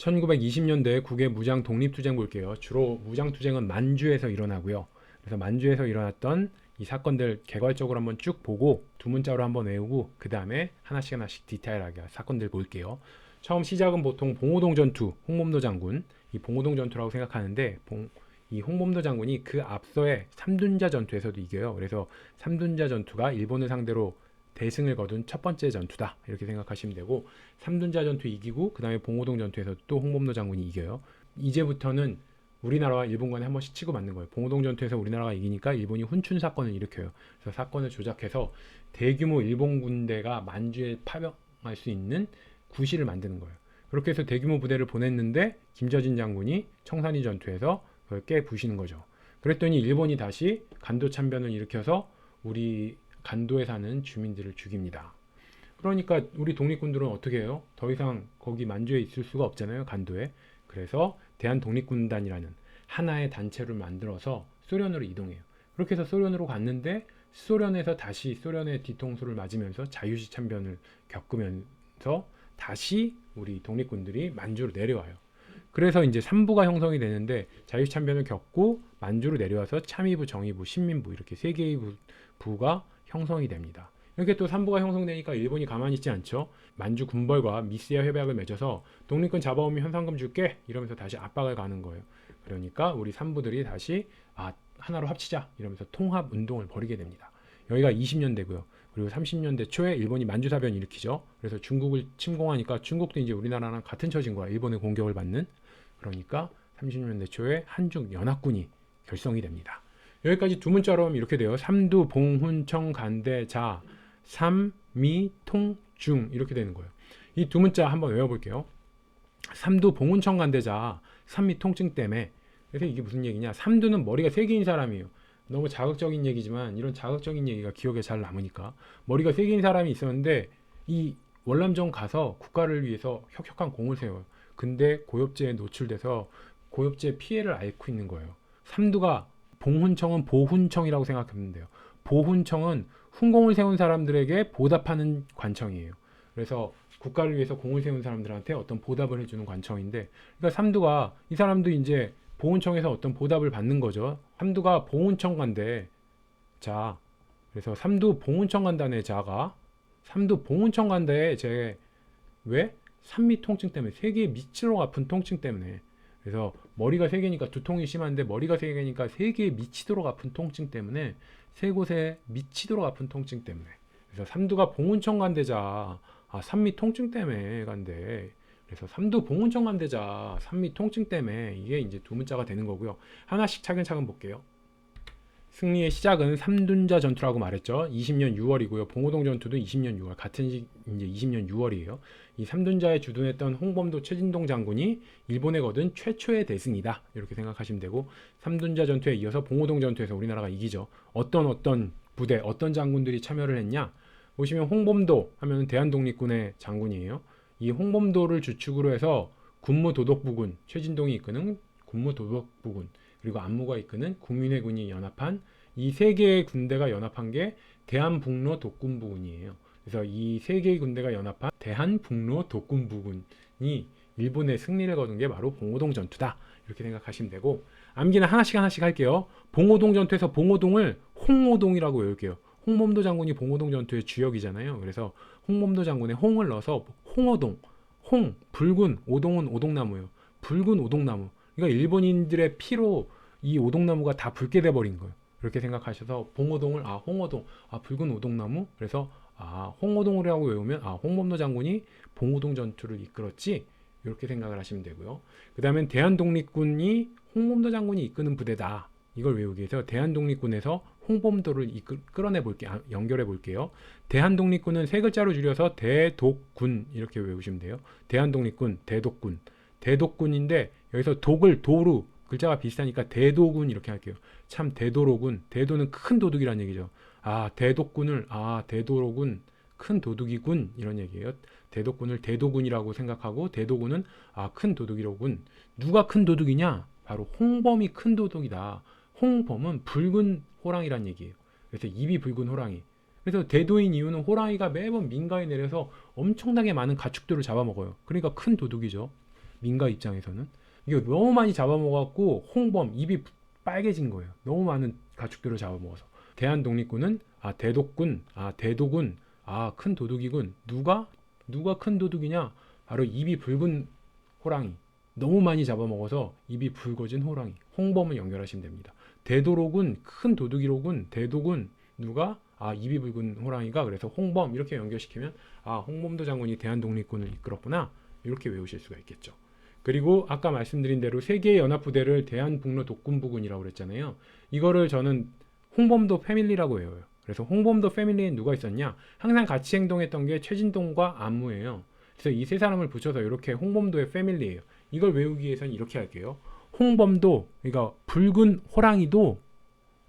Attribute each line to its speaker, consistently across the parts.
Speaker 1: 1920년대 국외 무장 독립투쟁 볼게요. 주로 무장투쟁은 만주에서 일어나고요. 그래서 만주에서 일어났던 이 사건들 개괄적으로 한번 쭉 보고 두 문자로 한번 외우고 그 다음에 하나씩 디테일하게 사건들 볼게요. 처음 시작은 보통 봉오동 전투, 홍범도 장군, 이 봉오동 전투라고 생각하는데 이 홍범도 장군이 그 앞서의 삼둔자 전투에서도 이겨요. 그래서 삼둔자 전투가 일본을 상대로 대승을 거둔 첫 번째 전투다 이렇게 생각하시면 되고, 삼둔자 전투 이기고 그 다음에 봉오동 전투에서 또 홍범도 장군이 이겨요. 이제부터는 우리나라와 일본 간에 한 번씩 치고 맞는 거예요. 봉오동 전투에서 우리나라가 이기니까 일본이 훈춘 사건을 일으켜요. 그래서 사건을 조작해서 대규모 일본 군대가 만주에 파병할 수 있는 구실을 만드는 거예요. 그렇게 해서 대규모 부대를 보냈는데 김저진 장군이 청산리 전투에서 그걸 깨부시는 거죠. 그랬더니 일본이 다시 간도 참변을 일으켜서 우리 간도에 사는 주민들을 죽입니다. 그러니까 우리 독립군들은 어떻게 해요? 더 이상 거기 만주에 있을 수가 없잖아요, 간도에. 그래서 대한독립군단이라는 하나의 단체를 만들어서 소련으로 이동해요. 그렇게 해서 소련으로 갔는데 소련에서 다시 소련의 뒤통수를 맞으면서 자유시 참변을 겪으면서 다시 우리 독립군들이 만주로 내려와요. 그래서 이제 3부가 형성이 되는데 자유시 참변을 겪고 만주로 내려와서 참의부, 정의부, 신민부 이렇게 세 개의 부가 형성이 됩니다. 이렇게 또 3부가 형성되니까 일본이 가만히 있지 않죠. 만주 군벌과 미스야 협약을 맺어서 독립군 잡아오면 현상금 줄게 이러면서 다시 압박을 가는 거예요. 그러니까 우리 3부들이 다시 하나로 합치자 이러면서 통합 운동을 벌이게 됩니다. 여기가 20년대고요. 그리고 30년대 초에 일본이 만주사변 일으키죠. 그래서 중국을 침공하니까 중국도 이제 우리나라랑 같은 처진 거야. 일본의 공격을 받는. 그러니까 30년대 초에 한중 연합군이 결성이 됩니다. 여기까지 두 문자로 하면 이렇게 돼요. 삼두 봉훈청 간대자 삼미통중 이렇게 되는 거예요. 이 두 문자 한번 외워볼게요. 삼두 봉훈청 간대자 삼미통증 때문에. 그래서 이게 무슨 얘기냐? 삼두는 머리가 세 개인 사람이에요. 너무 자극적인 얘기지만 이런 자극적인 얘기가 기억에 잘 남으니까, 머리가 세 개인 사람이 있었는데 이 월남전 가서 국가를 위해서 혁혁한 공을 세워요. 근데 고엽제에 노출돼서 고엽제 피해를 앓고 있는 거예요. 삼두가 봉훈청은 보훈청이라고 생각하면 돼요. 보훈청은 훈공을 세운 사람들에게 보답하는 관청이에요. 그래서 국가를 위해서 공을 세운 사람들한테 어떤 보답을 해주는 관청인데, 그러니까 삼두가 이 사람도 이제 보훈청에서 어떤 보답을 받는 거죠. 삼두가 보훈청 간대 자, 그래서 삼두 봉훈청 간다네 자가 삼두 봉훈청 간다에 제 왜? 산미 통증 때문에, 세 개의 미치도록 아픈 통증 때문에. 그래서 머리가 세 개니까 두통이 심한데 머리가 세 개니까 세 개의 미치도록 아픈 통증 때문에, 세 곳에 미치도록 아픈 통증 때문에. 그래서 삼두가 봉훈청 간대자 산미 통증 때문에 간대. 그래서 삼두 봉훈청 간대자 산미 통증 때문에, 이게 이제 두 문자가 되는 거고요. 하나씩 차근차근 볼게요. 승리의 시작은 삼둔자 전투라고 말했죠. 20년 6월이고요. 봉오동 전투도 20년 6월, 같은 이제 20년 6월이에요. 이 삼둔자에 주둔했던 홍범도 최진동 장군이 일본에 거둔 최초의 대승이다 이렇게 생각하시면 되고, 삼둔자 전투에 이어서 봉오동 전투에서 우리나라가 이기죠. 어떤 부대, 어떤 장군들이 참여를 했냐? 보시면 홍범도 하면 대한독립군의 장군이에요. 이 홍범도를 주축으로 해서 군무도독부군, 최진동이 이끄는 군무도독부군, 그리고 안무가 이끄는 국민회군이 연합한 이 세 개의 군대가 연합한 게 대한북로 독군부군이에요. 그래서 이 세 개의 군대가 연합한 대한북로 독군부군이 일본의 승리를 거둔 게 바로 봉오동 전투다 이렇게 생각하시면 되고, 암기는 하나씩 할게요. 봉오동 전투에서 봉오동을 홍오동이라고 외울게요. 홍범도 장군이 봉오동 전투의 주역이잖아요. 그래서 홍범도 장군의 홍을 넣어서 홍오동, 홍, 붉은, 오동은 오동나무예요. 붉은 오동나무. 그러니까 일본인들의 피로 이 오동나무가 다 붉게 돼버린 거예요. 그렇게 생각하셔서 봉오동을 홍오동, 붉은 오동나무. 그래서 홍오동이라고 외우면 홍범도 장군이 봉오동 전투를 이끌었지 이렇게 생각을 하시면 되고요. 그 다음엔 대한독립군이 홍범도 장군이 이끄는 부대다 이걸 외우기 위해서 대한독립군에서 홍범도를 끌어내 볼게요. 연결해 볼게요. 대한독립군은 세 글자로 줄여서 대독군 이렇게 외우시면 돼요. 대한독립군, 대독군, 대독군인데 여기서 독을 도루, 글자가 비슷하니까 대도군 이렇게 할게요. 참 대도로군, 대도는 큰 도둑이란 얘기죠. 대독군을 대도로군, 큰 도둑이군 이런 얘기예요. 대독군을 대도군이라고 생각하고, 대도군은 큰 도둑이로군. 누가 큰 도둑이냐? 바로 홍범이 큰 도둑이다. 홍범은 붉은 호랑이란 얘기예요. 그래서 입이 붉은 호랑이. 그래서 대도인 이유는 호랑이가 매번 민가에 내려서 엄청나게 많은 가축들을 잡아먹어요. 그러니까 큰 도둑이죠. 민가 입장에서는 이게 너무 많이 잡아먹어갖고 홍범 입이 빨개진 거예요. 너무 많은 가축들을 잡아먹어서. 대한독립군은 대독군, 대도군, 큰 도둑이군. 누가 큰 도둑이냐? 바로 입이 붉은 호랑이. 너무 많이 잡아먹어서 입이 붉어진 호랑이. 홍범을 연결하시면 됩니다. 대도로군, 큰 도둑이로군, 대도군, 누가? 입이 붉은 호랑이가. 그래서 홍범 이렇게 연결시키면 홍범도 장군이 대한독립군을 이끌었구나. 이렇게 외우실 수가 있겠죠. 그리고 아까 말씀드린 대로 세 개의 연합부대를 대한북로독군부군이라고 그랬잖아요. 이거를 저는 홍범도 패밀리라고 외워요. 그래서 홍범도 패밀리엔 누가 있었냐? 항상 같이 행동했던 게 최진동과 안무예요. 그래서 이 세 사람을 붙여서 이렇게 홍범도의 패밀리예요. 이걸 외우기 위해서는 이렇게 할게요. 홍범도, 그러니까 붉은 호랑이도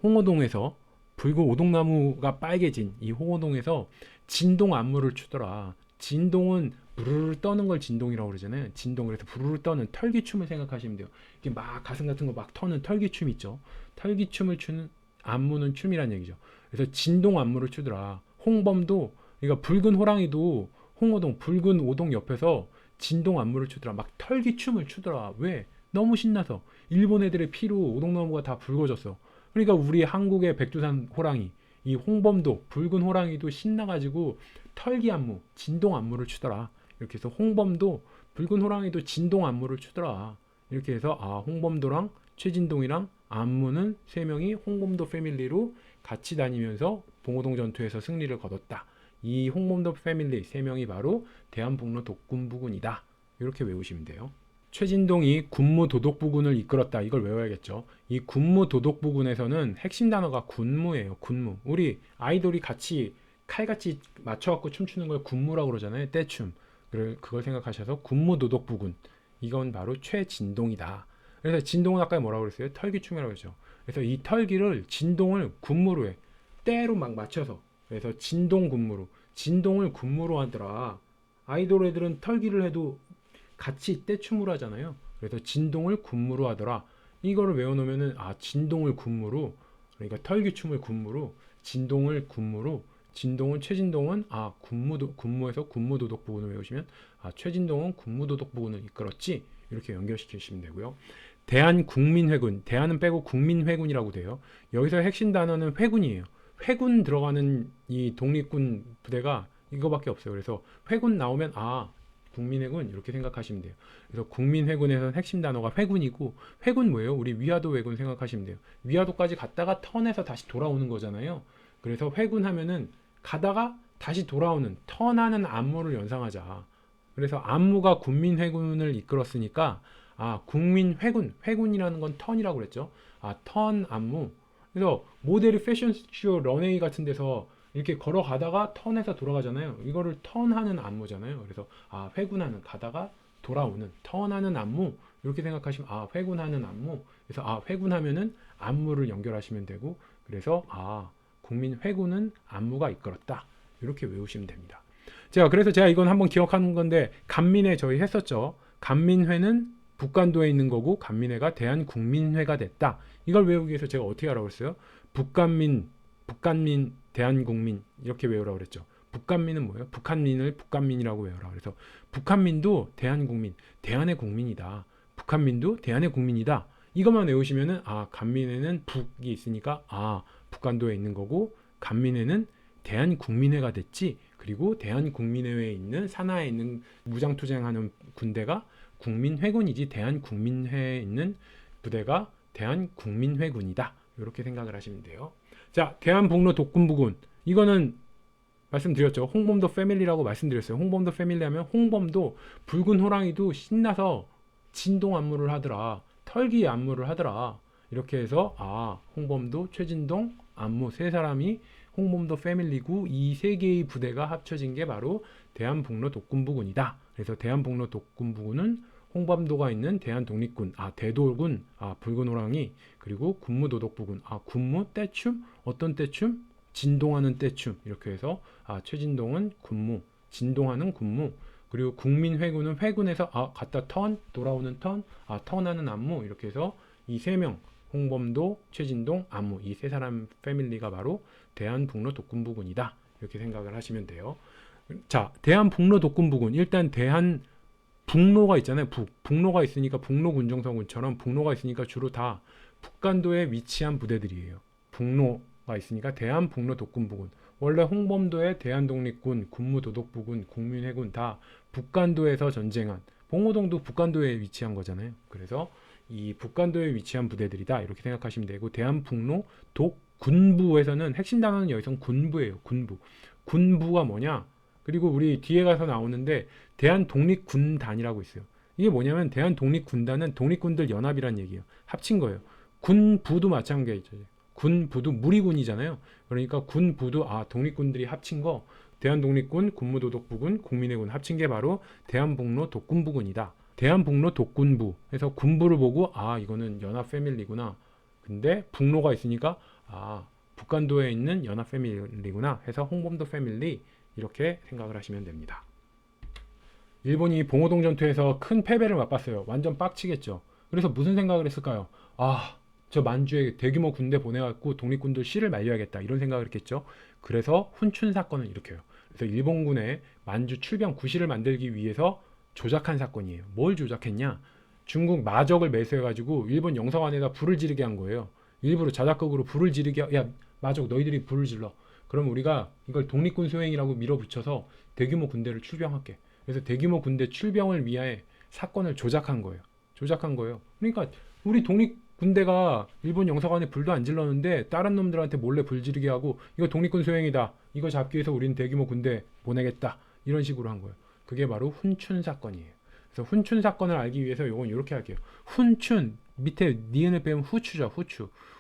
Speaker 1: 홍어동에서 붉은 오동나무가 빨개진 이 홍어동에서 진동 안무를 추더라. 진동은 부르르 떠는 걸 진동이라고 그러잖아요. 진동. 그래서 부르르 떠는 털기춤을 생각하시면 돼요. 이게 막 가슴 같은 거 막 터는 털기춤 있죠. 털기춤을 추는 안무는 춤이란 얘기죠. 그래서 진동 안무를 추더라. 홍범도, 그러니까 붉은 호랑이도 홍어동, 붉은 오동 옆에서 진동 안무를 추더라. 막 털기춤을 추더라. 왜? 너무 신나서. 일본 애들의 피로 오동나무가 다 붉어졌어. 그러니까 우리 한국의 백두산 호랑이, 이 홍범도, 붉은 호랑이도 신나가지고 털기 안무, 진동 안무를 추더라. 이렇게 해서 홍범도, 붉은 호랑이도 진동 안무를 추더라. 이렇게 해서 홍범도랑 최진동이랑 안무는 세 명이 홍범도 패밀리로 같이 다니면서 봉오동 전투에서 승리를 거뒀다. 이 홍범도 패밀리 세 명이 바로 대한북로 독군부군이다. 이렇게 외우시면 돼요. 최진동이 군무도독부군을 이끌었다. 이걸 외워야겠죠. 이 군무도독부군에서는 핵심 단어가 군무예요. 군무. 우리 아이돌이 같이 칼같이 맞춰갖고 춤추는 걸 군무라고 그러잖아요. 떼춤. 그걸 생각하셔서 군무도독부군. 이건 바로 최진동이다. 그래서 진동은 아까 뭐라고 그랬어요? 털기춤이라고 했죠. 그래서 이 털기를 진동을 군무로 해. 때로 막 맞춰서. 그래서 진동 군무로. 진동을 군무로 하더라. 아이돌 애들은 털기를 해도 같이 떼춤으로 하잖아요. 그래서 진동을 군무로 하더라. 이거를 외워놓으면은 진동을 군무로, 그러니까 털기춤을 군무로, 진동을 군무로, 진동은 최진동은 군무에서 군무도독부군을 외우시면 최진동은 군무도독부군을 이끌었지. 이렇게 연결시키시면 되고요. 대한국민회군, 대한은 빼고 국민회군이라고 돼요. 여기서 핵심 단어는 회군이에요. 회군 들어가는 이 독립군 부대가 이거밖에 없어요. 그래서 회군 나오면 국민회군 이렇게 생각하시면 돼요. 그래서 국민회군에서는 핵심 단어가 회군이고, 회군 뭐예요? 우리 위화도 회군 생각하시면 돼요. 위화도까지 갔다가 턴해서 다시 돌아오는 거잖아요. 그래서 회군 하면은 가다가 다시 돌아오는, 턴하는 안무를 연상하자. 그래서 안무가 국민회군을 이끌었으니까 국민회군, 회군이라는 건 턴이라고 그랬죠. 턴 안무. 그래서 모델이 패션쇼 런웨이 같은 데서 이렇게 걸어가다가 턴해서 돌아가잖아요. 이거를 턴하는 안무잖아요. 그래서 회군하는, 가다가 돌아오는, 턴하는 안무. 이렇게 생각하시면 회군하는 안무. 그래서 회군하면은 안무를 연결하시면 되고, 그래서 국민 회군은 안무가 이끌었다. 이렇게 외우시면 됩니다. 그래서 제가 이건 한번 기억하는 건데, 간민회 저희 했었죠. 간민회는 북간도에 있는 거고, 간민회가 대한국민회가 됐다. 이걸 외우기 위해서 제가 어떻게 하라고 했어요? 북간민, 대한국민 이렇게 외우라고 그랬죠. 북한민은 뭐예요? 북한민을 북한민이라고 외우라. 그래서 북한민도 대한국민, 대한의 국민이다. 북한민도 대한의 국민이다. 이것만 외우시면은 간민회는 북이 있으니까 북간도에 있는 거고, 간민회는 대한국민회가 됐지. 그리고 대한국민회에 있는 산하에 있는 무장투쟁하는 군대가 국민회군이지, 대한국민회에 있는 부대가 대한국민회군이다. 이렇게 생각을 하시면 돼요. 대한북로 독군부군. 이거는 말씀드렸죠. 홍범도 패밀리라고 말씀드렸어요. 홍범도 패밀리 하면 홍범도, 붉은 호랑이도 신나서 진동 안무를 하더라. 털기 안무를 하더라. 이렇게 해서 홍범도, 최진동, 안무 세 사람이 홍범도 패밀리고, 이 세 개의 부대가 합쳐진 게 바로 대한북로 독군부군이다. 그래서 대한북로 독군부군은 홍범도가 있는 대한독립군, 대돌군, 붉은 호랑이, 그리고 군무도독부군, 군무, 떼춤, 어떤 떼춤? 진동하는 떼춤. 이렇게 해서 최진동은 군무, 진동하는 군무, 그리고 국민회군은 회군에서 갔다 턴, 돌아오는 턴, 턴하는 안무. 이렇게 해서 이 세 명, 홍범도, 최진동, 안무, 이 세 사람 패밀리가 바로 대한북로 독군부군이다. 이렇게 생각을 하시면 돼요. 대한북로 독군부군, 일단 북로가 있잖아요. 북로가 있으니까 북로 군정서군처럼 북로가 있으니까 주로 다 북간도에 위치한 부대들이에요. 북로가 있으니까 대한북로 독군부군. 원래 홍범도의 대한독립군, 군무도독부군, 국민회군 다 북간도에서 전쟁한, 봉오동도 북간도에 위치한 거잖아요. 그래서 이 북간도에 위치한 부대들이다 이렇게 생각하시면 되고, 대한북로 독군부에서는 핵심 단어는 여기서 군부예요. 군부. 군부가 뭐냐? 그리고 우리 뒤에 가서 나오는데 대한독립군단이라고 있어요. 이게 뭐냐면 대한독립군단은 독립군들 연합이란 얘기예요. 합친 거예요. 군부도 마찬가지죠. 군부도 무리군이잖아요. 그러니까 군부도 독립군들이 합친 거, 대한독립군, 군무도독부군, 국민회군 합친 게 바로 대한북로 독군부군이다. 대한북로 독군부 해서 군부를 보고 이거는 연합 패밀리구나. 근데 북로가 있으니까 북간도에 있는 연합 패밀리구나 해서 홍범도 패밀리 이렇게 생각을 하시면 됩니다. 일본이 봉오동 전투에서 큰 패배를 맛봤어요. 완전 빡치겠죠. 그래서 무슨 생각을 했을까요? 저 만주에 대규모 군대 보내갖고 독립군들 씨를 말려야겠다 이런 생각을 했겠죠. 그래서 훈춘 사건을 일으켜요. 그래서 일본군의 만주 출병 구실을 만들기 위해서 조작한 사건이에요. 뭘 조작했냐? 중국 마적을 매수해가지고 일본 영사관에다 불을 지르게 한 거예요. 일부러 자작극으로 불을 지르게, 야 마적 너희들이 불을 질러. 그럼 우리가 이걸 독립군 소행이라고 밀어붙여서 대규모 군대를 출병할게. 그래서 대규모 군대 출병을 위해 사건을 조작한 거예요. 그러니까 우리 독립군대가 일본 영사관에 불도 안 질렀는데 다른 놈들한테 몰래 불 지르게 하고 이거 독립군 소행이다. 이거 잡기 위해서 우리는 대규모 군대 보내겠다. 이런 식으로 한 거예요. 그게 바로 훈춘 사건이에요. 그래서 훈춘 사건을 알기 위해서 이건 이렇게 할게요. 훈춘 밑에 니은을 빼면 후추죠.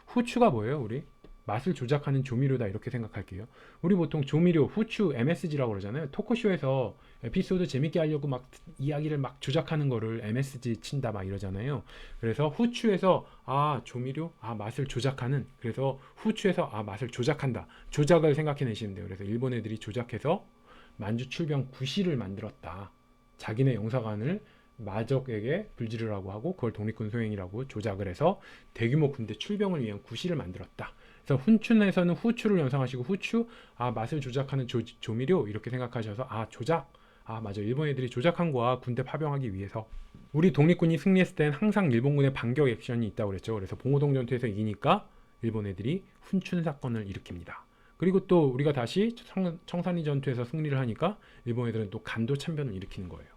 Speaker 1: 후추가 뭐예요? 우리 맛을 조작하는 조미료다 이렇게 생각할게요. 우리 보통 조미료 후추 MSG라고 그러잖아요. 토크쇼에서 에피소드 재밌게 하려고 막 이야기를 막 조작하는 거를 MSG 친다 막 이러잖아요. 그래서 후추에서 조미료 맛을 조작하는, 그래서 후추에서 맛을 조작한다. 조작을 생각해내시면 돼요. 그래서 일본 애들이 조작해서 만주 출병 구실을 만들었다. 자기네 영사관을 마적에게 불지르라고 하고 그걸 독립군 소행이라고 조작을 해서 대규모 군대 출병을 위한 구실을 만들었다. 그래서 훈춘에서는 후추를 연상하시고 후추 맛을 조작하는 조미료 이렇게 생각하셔서 조작 맞아 일본 애들이 조작한 거야 군대 파병하기 위해서. 우리 독립군이 승리했을 땐 항상 일본군의 반격 액션이 있다고 그랬죠. 그래서 봉오동 전투에서 이기니까 일본 애들이 훈춘 사건을 일으킵니다. 그리고 또 우리가 다시 청산리 전투에서 승리를 하니까 일본 애들은 또 간도 참변을 일으키는 거예요.